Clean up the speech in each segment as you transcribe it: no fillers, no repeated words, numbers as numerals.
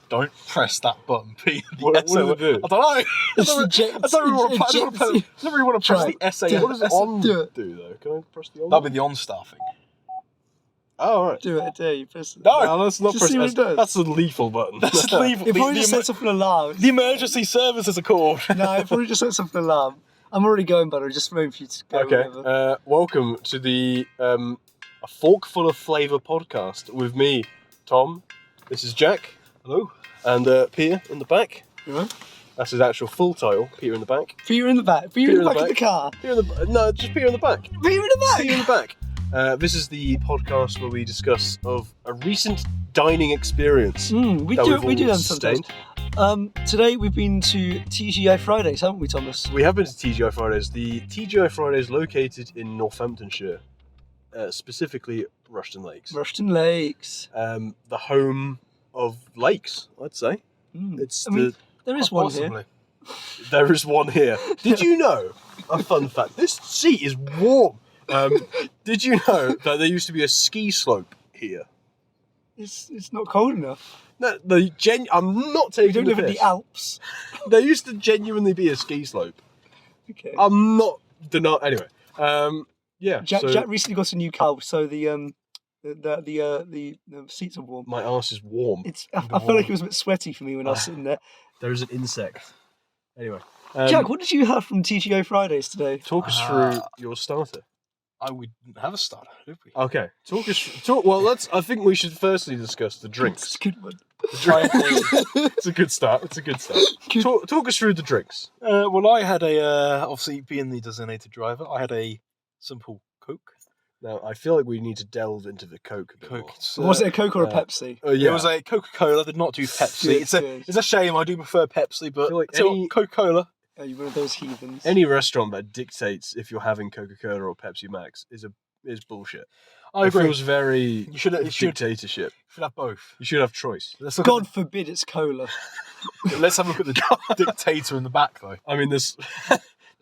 Don't press that button, Pete. What does it do? I don't know. I don't really want to press the SA. What does on do though? Can I press the on? That'll be the OnStar thing. Oh, all right. Do it, you press it. No, let's not Just press see what it does. That's the lethal button. That's lethal. It probably just sets off an alarm. The emergency services are called. No, it probably just sets off an alarm. I'm already going, but I'm just waiting for you to go. Okay. Welcome to the A Fork Full of Flavour podcast with me, Tom. This is Jack. Hello. And Peter in the back. Yeah. That's his actual full title, Peter in the back. Peter in the back. Peter in the back of the car. No, just Peter in the back. Peter in the back. Peter in the back. This is the podcast where we discuss of a recent dining experience. We do them sometimes. Today we've been to TGI Fridays, haven't we, Thomas? We have been to TGI Fridays. The TGI Fridays located in Northamptonshire, specifically Rushton Lakes. Rushton Lakes. The home of lakes, I'd say. There is one here. There is one here. Did you know? A fun fact. This seat is warm. Did you know that there used to be a ski slope here? It's not cold enough. No, I'm not taking We don't live in the Alps. There used to genuinely be a ski slope. Okay. I'm not denying. Anyway, yeah. Jack recently got a new car, so the seats are warm. My arse is warm. I felt like it was a bit sweaty for me when I was sitting there. There is an insect. Anyway, Jack, what did you have from TGI Fridays today? Talk us through your starter. We didn't have a starter, did we? Okay, well, I think we should firstly discuss the drinks. It's a good one. It's a good start. Talk us through the drinks. Well, I had obviously being the designated driver, I had a simple Coke. Now, I feel like we need to delve into the Coke a bit more. Was it a Coke or a Pepsi? Yeah. It was a Coca-Cola. I did not do Pepsi. It's a shame. I do prefer Pepsi, but Coca-Cola. Are you one of those heathens? Any restaurant that dictates if you're having Coca-Cola or Pepsi Max is bullshit. I agree. It feels very You should dictatorship. You should have both. You should have choice. God forbid it's cola. Let's have a look at the dictator in the back, though. I mean, there's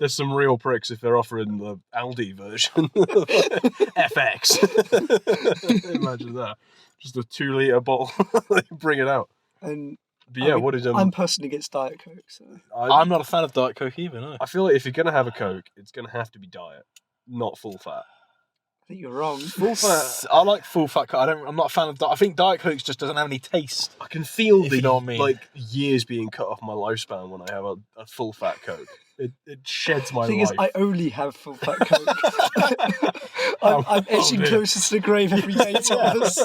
some real pricks if they're offering the Aldi version. FX. Imagine that. Just a 2-litre bottle. They bring it out. But yeah, I'm personally against Diet Coke, so I'm not a fan of Diet Coke either. No. I feel like if you're gonna have a Coke, it's gonna have to be diet, not full fat. I think you're wrong. Full fat. I like full fat Coke. I'm not a fan of. I think Diet Coke just doesn't have any taste. I can feel you know what I mean. Like years being cut off my lifespan when I have a full fat Coke. It sheds my life. The thing is, I only have full fat Coke. I'm edging closer to the grave every day, Thomas.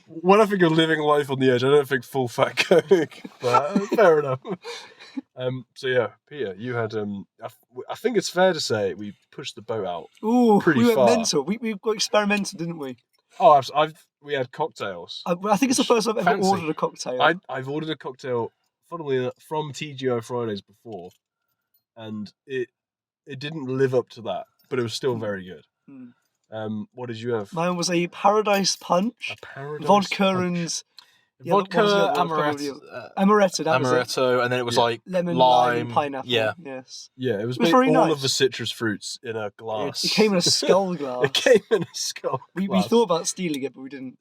When I think of living life on the edge, I don't think full fat Coke. But fair enough. So yeah, Peter, you had I think it's fair to say we pushed the boat out. Ooh, pretty we far. went mental. We got experimental, didn't we? Oh, we had cocktails. I think it's the first time I've ever ordered a cocktail. I've ordered a cocktail, funnily enough, from TGI Fridays before, and it didn't live up to that, but it was still very good. What did you have? Mine was a Paradise Punch. Vodka and amaretto, and then it was like lemon, lime, pineapple. Yeah, yes. Yeah, it was very all nice. of the citrus fruits in a glass. It came in a skull glass. It came in a skull glass. We thought about stealing it, but we didn't.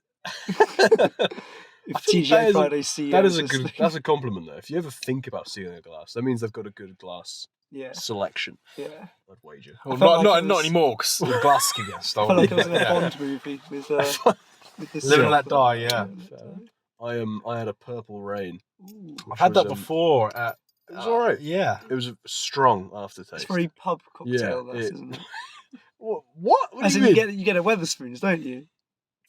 If TGI Fridays see that's a compliment though. If you ever think about stealing a glass, that means they've got a good glass selection. Yeah, I'd wager. Well, not anymore because the glass can get I stolen. felt like I was in a Bond movie with this. Live and Let Die. Yeah. I had a Purple Rain. I've had that before. It was alright. Yeah, it was a strong aftertaste. It's very pub cocktail, isn't it? What? What do you mean? You get a Wetherspoons, don't you?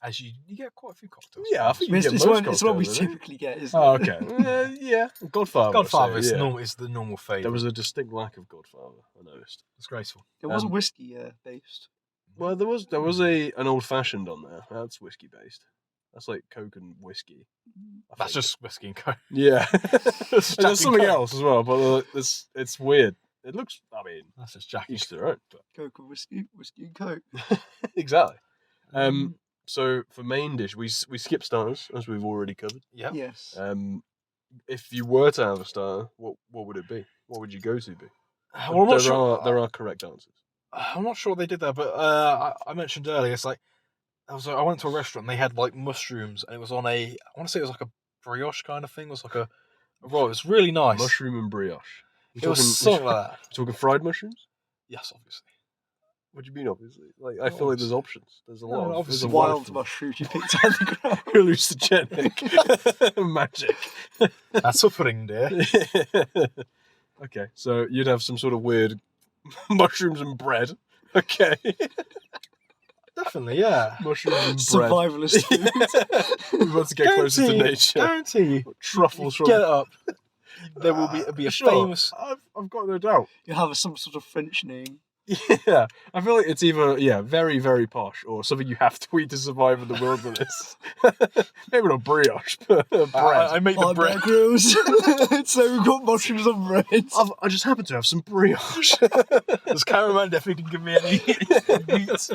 As you get quite a few cocktails. Yeah, I think it's what we typically get, isn't it? Oh, okay. Yeah. Godfather is the normal favourite. There was a distinct lack of Godfather, I noticed. It's graceful. It wasn't whiskey based. Well, there was an old fashioned on there. That's whiskey based. That's like Coke and whiskey. That's just whiskey and Coke. Yeah. There's something else as well, but it's weird. It looks. I mean, that's just Jack. Each their own. But... Coke and whiskey and Coke. Exactly. So for main dish, we skip starters as we've already covered. Yeah. Yes. If you were to have a starter, what would it be? What would your go-to be? Well, there are correct answers. I'm not sure they did that, but I mentioned earlier. It's like I went to a restaurant and they had like mushrooms, and it was on I want to say it was like a brioche kind of thing. It was like a roll. It was really nice. Mushroom and brioche. It was something like that. Talking fried mushrooms? Yes, obviously. What do you mean, obviously? Like, I feel like there's options. There's a lot. Obviously, There's a Wild mushrooms you picked out of the ground. hallucinogenic magic. That's suffering, dear. Okay, so you'd have some sort of weird mushrooms and bread. Okay. Definitely, yeah. Mushrooms and bread. Survivalist food. We want to get closer to nature. Guarantee you. Truffles from... Get it up. There will be a famous... I've got no doubt. You have some sort of French name. Yeah, I feel like it's either very, very posh or something you have to eat to survive in the wilderness. Maybe not brioche, but bread. I make the bread. Grills. So we've got mushrooms on bread. I just happen to have some brioche. This cameraman definitely didn't give me any meat.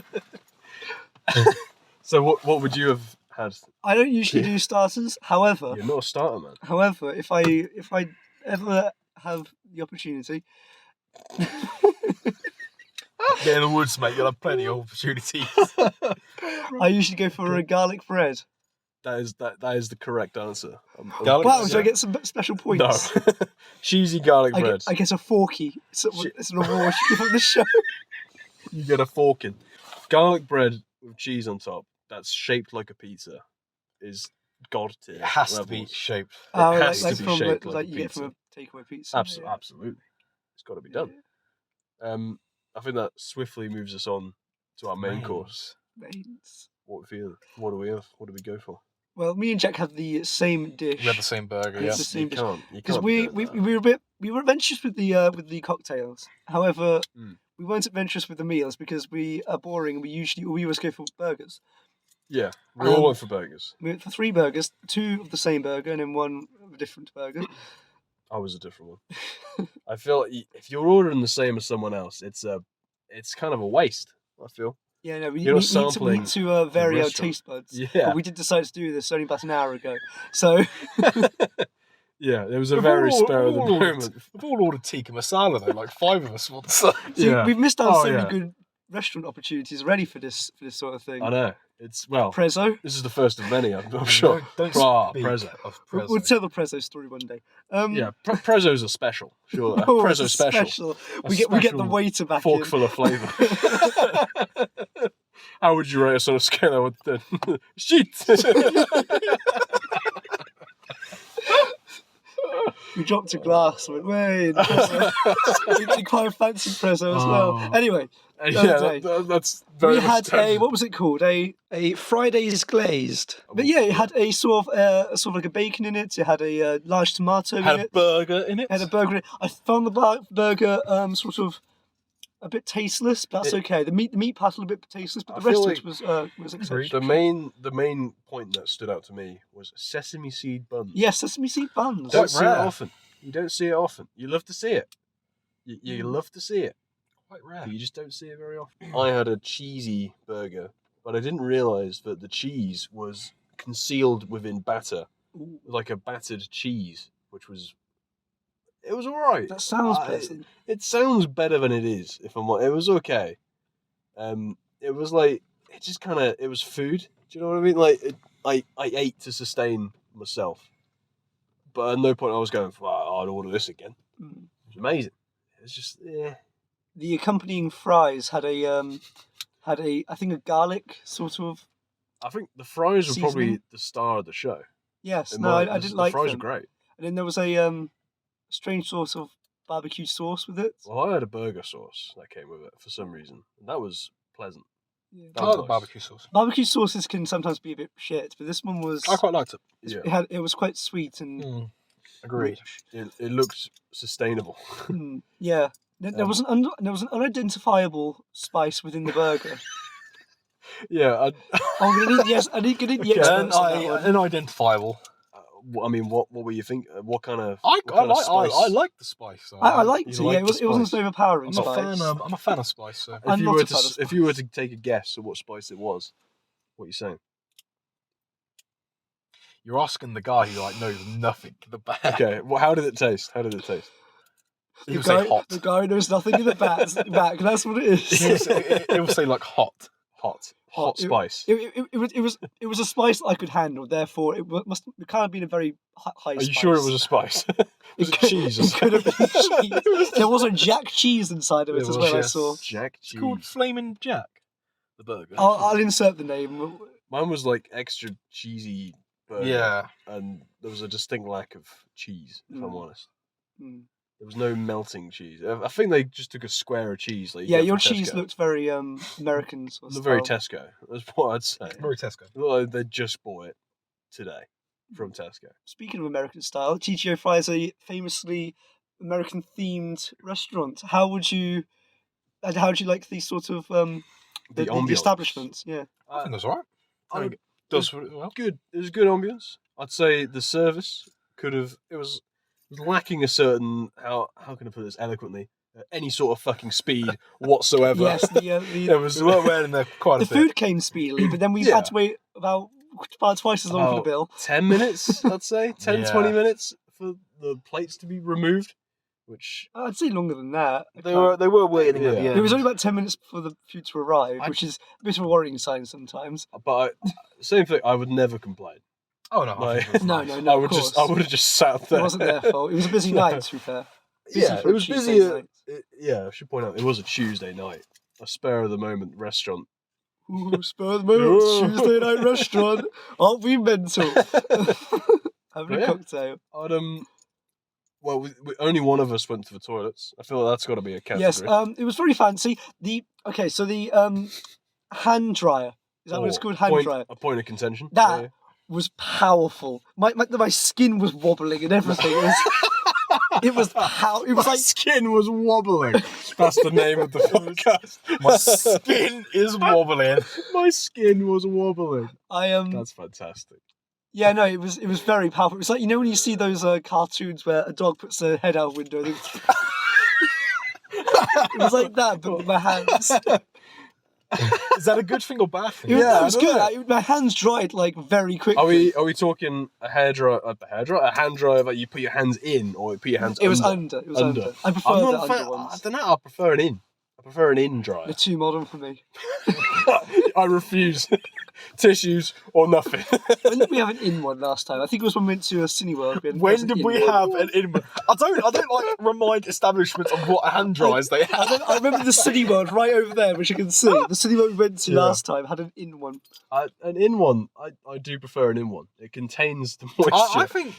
So what would you have had? I don't usually do starters. However, You're not a starter, man. However, if I ever have the opportunity, Get in the woods, mate. You'll have plenty of opportunities. I usually go for a garlic bread. That is the correct answer. Garlic Wow, bread? do I get some special points? No. Cheesy garlic bread. I get a forky. It's an award you give on the show. You get a forking. Garlic bread with cheese on top that's shaped like a pizza is god tier. It has to be levels. shaped. Oh, It has like to be from shaped like like you a get pizza. from a takeaway pizza. Absolutely. It's got to be done. I think that swiftly moves us on to our main course. Mains. What do we have? What do we go for? Well, me and Jack had the same dish. We had the same burger, It's yeah. the same You dish. can't. Because we were adventurous with the cocktails. However, we weren't adventurous with the meals because we are boring and we always go for burgers. Yeah, we all went for burgers. We went for 3 burgers, 2 of the same burger and then 1 of a different burger. I was a different one. I feel like if you're ordering the same as someone else, it's kind of a waste. I feel. Yeah, no, we You're need sampling to vary our restaurant. taste buds. Yeah. But we did decide to do this only about an hour ago. So Yeah, there was a very spur of the moment. We've all ordered tikka masala though, like 5 of us once. So Yeah. we've missed out on so yeah. many good restaurant opportunities already for this sort of thing. I know. It's Prezzo. This is the first of many, I'm sure. Don't speak Prezzo. of We'll Prezzo. tell the Prezzo story one day. Yeah, Prezzo's a special. Sure, a Oh, Prezzo it's special. We get the waiter back Fork in. full of flavour. How would you rate us on a scale of 10? Shit! We dropped a glass. Went, wait, we did quite a fancy Prezzo as well. Anyway, that's very we much had tempting. what was it called? A Fridays glazed. But yeah, it had a sort of like a bacon in it. It had a large tomato in Had a it. burger in it. Had a burger in it. I found the burger sort of a bit tasteless, but that's okay. The meat part a little bit tasteless, but the I feel rest of it was exceptional. The main point that stood out to me was sesame seed buns. Yes, sesame seed buns. Don't see it rare. often. You don't see it often. You love to see it. You love to see it. Quite rare. But you just don't see it very often. I had a cheesy burger, but I didn't realise that the cheese was concealed within batter, like a battered cheese, which was. It was alright. That sounds pleasant. It sounds better than it is. If I'm honest. It was okay. It was like it just kind of it was food. Do you know what I mean? Like I ate to sustain myself, but at no point I was going, I'd order this again. It was amazing. It's just The accompanying fries had a I think a garlic sort of. I think the fries were probably Seasoning? the star of the show. Yes, I didn't like the fries them. were great. And then there was a strange sort of barbecue sauce with it. Well, I had a burger sauce that came with it for some reason, and that was pleasant. Yeah. I like the barbecue sauce. Barbecue sauces can sometimes be a bit shit, but this one was. I quite liked it. Yeah, It was quite sweet and. Agreed. it looked sustainable. Yeah, there was an unidentifiable spice within the burger. Yeah, I'm gonna need yes. I need the experts on that one. Unidentifiable. I mean, what were you think? What kind of? I what kind of spice? like the spice. I liked it. You Yeah, liked it wasn't the so overpowering. I'm spice. a fan of spice. So. I'm not a fan of If you were to take a guess at what spice it was, what are you saying? You're asking the guy who knows nothing about. Okay, well, how did it taste? He would say hot. The guy knows nothing in the back. That's what it is. It will say like hot. hot spice. It was a spice that I could handle. Therefore, it must kind of been a very high. Are you sure it was a spice? Was it cheese? It could have been cheese. There was a Jack cheese inside of it as well. I saw. Jack cheese. It's called Flamin' Jack. The burger. I'll insert the name. Mine was like extra cheesy burger. Yeah. And there was a distinct lack of cheese, if I'm honest. Mm. There was no melting cheese. I think they just took a square of cheese. Like Your cheese looked very American sort of looked very Tesco. That's what I'd say. Very Tesco. It looked like they just bought it today from Tesco. Speaking of American style, TGI Fridays is a famously American themed restaurant. How would you like these sort of the establishments? Yeah, I think that's alright. Does well. Good. It was good ambience. I'd say the service could have. It was lacking a certain how can I put this eloquently? Any sort of fucking speed whatsoever. Yes, there was. We weren't wearing there quite a bit. The food came speedily, but then we had to wait about twice as long for the bill. 10 minutes, I'd say. 20 minutes for the plates to be removed. Which I'd say longer than that. They were waiting at the end. It was only about 10 minutes for the food to arrive, which is a bit of a worrying sign sometimes. But same thing. I would never complain. Oh no! No. I would have just sat there. It wasn't their fault. It was a busy night, to be fair. It was busy. I should point out it was a Tuesday night, a spur of the moment restaurant. Ooh, spur of the moment Tuesday night restaurant. Aren't we mental? Having a cocktail. Well, only one of us went to the toilets. I feel like that's got to be a category. Yes, it was very fancy. The hand dryer. Is that what it's called? Hand dryer. A point of contention. That was powerful. My skin was wobbling and everything. It was My skin was wobbling. That's the name of the podcast. My skin is wobbling. My skin was wobbling. That's fantastic. Yeah, no, it was very powerful. It was like, you know when you see those cartoons where a dog puts their head out a window. It was like that, but with my hands. Is that a good thing or bad thing? It was good. My hands dried like very quickly. Are we talking a hand dryer that you put your hands in, or you put your hands? It was under. It was under. I prefer the under ones. I don't know. I prefer an in. I prefer an in dryer. They're too modern for me. I refuse. Tissues or nothing. When did we have an in one last time? I think it was when we went to a Cineworld. When did we have an in one? I don't like remind establishments of what hand dryers they have. I remember the Cineworld right over there, which you can see. The Cineworld we went to last time had an in one. An in one. I do prefer an in one. It contains the moisture. I think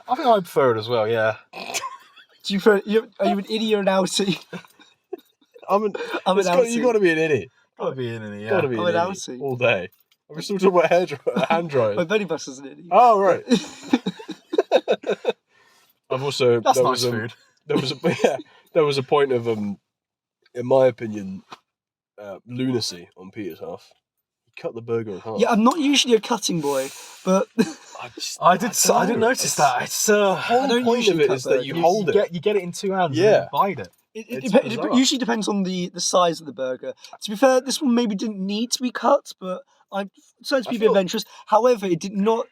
I prefer it as well. Yeah. Do you prefer? Are you an innie or an outie? I'm an outie. You got to be an innie. Gotta be an innie. Yeah. Gotta be an outie all day. Are we still talking about hand dryers? My belly bus is an innie. Oh right. I've also. That's nice food. There was a point of in my opinion, lunacy on Peter's half. He cut the burger in half. Yeah, I'm not usually a cutting boy, but I didn't notice that. It's the whole point of it is that you hold it. You get it in two hands. Yeah. And you bite it. It usually depends on the size of the burger. To be fair, this one maybe didn't need to be cut, but I decided to be a bit adventurous. However, it did not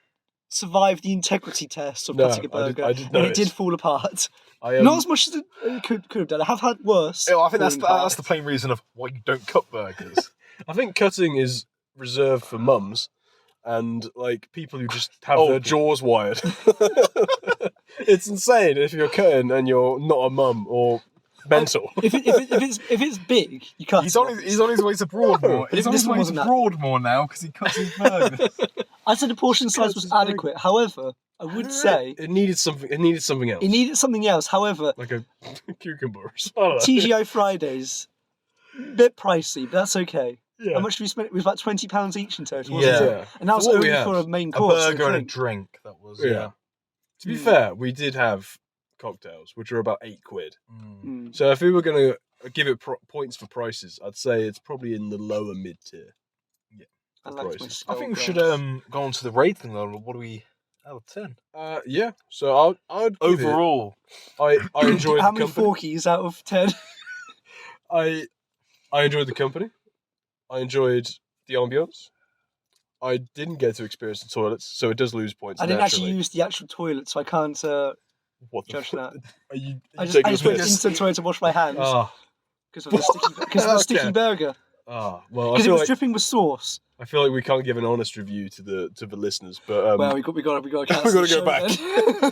survive the integrity test of cutting a burger, and it did fall apart. Not as much as it could have done. I have had worse. Yeah, I think that's the plain reason of why you don't cut burgers. I think cutting is reserved for mums and like people who just have their jaws wired. It's insane if you're cutting and you're not a mum or mental. If it's big, you cut. He's on his way to Broadmoor. He's on his way to Broadmoor now because he cuts his burgers. I said the portion size was adequate. However, I would say it needed something. It needed something else. It needed something else. However, like a cucumber. TGI Fridays, bit pricey, but that's okay. Yeah. How much did we spend? It was about £20 each in total, wasn't it? And that was for only for a main course. A burger and a drink. That was To be fair, we did have cocktails, which are about £8. Mm. So if we were going to give it points for prices, I'd say it's probably in the lower mid tier. Yeah, I think we should go on to the rating though. What do we out of 10? Yeah. So I'd overall. I enjoyed. How many forkies out of 10? I enjoyed the company. I enjoyed the ambience. I didn't get to experience the toilets, so it does lose points. I didn't actually use the actual toilet, so I can't judge that. I just went into the toilet to wash my hands because of the sticky burger. Ah, well, I Because it feel was like dripping with sauce. I feel like we can't give an honest review to the listeners, but Well, we got to cancel we got to the go show back.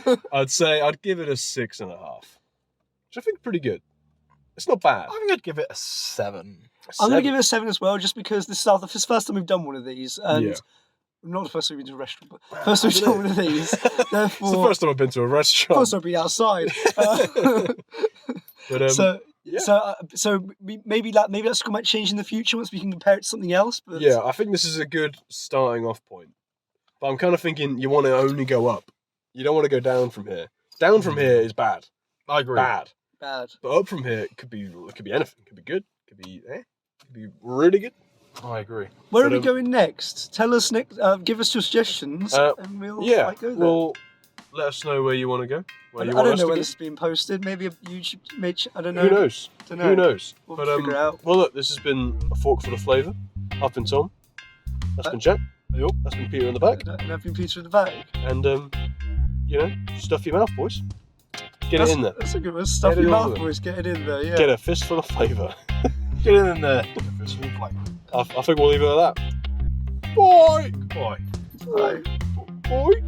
then. I'd give it a 6.5, which I think is pretty good. It's not bad. I think I'd give it a 7. I'm going to give it a 7 as well, just because this is the first time we've done one of these, and not the first time we've been to a restaurant, but first time we've done one of these. Therefore, It's the first time I've been to a restaurant. first time I've been outside. But So maybe that score might change in the future once we can compare it to something else. But yeah, I think this is a good starting off point. But I'm kind of thinking you want to only go up. You don't want to go down from here. Down from here is bad. I agree. bad. But up from here it could be anything. It could be good. It could be could be really good. I agree. Where But, are we going next? Tell us next. Give us your suggestions, and we'll might go there. Well, let us know where you want to go. I don't know where this is being posted. Maybe a YouTube. I don't know. Who knows? Don't know. Who knows? We'll But figure it out. well, look, this has been a fork for the flavour. I've been Tom. That's been Jack. That's been Peter in the back. And I've been Peter in the back. And stuff your mouth, boys. Get it in there. That's a good one. Stuff Get it your all mouth, in. boys. Get it in there. Yeah. Get a fistful of flavour. Get in there. I think we'll leave it at that. Bye. Bye. Right. Bye.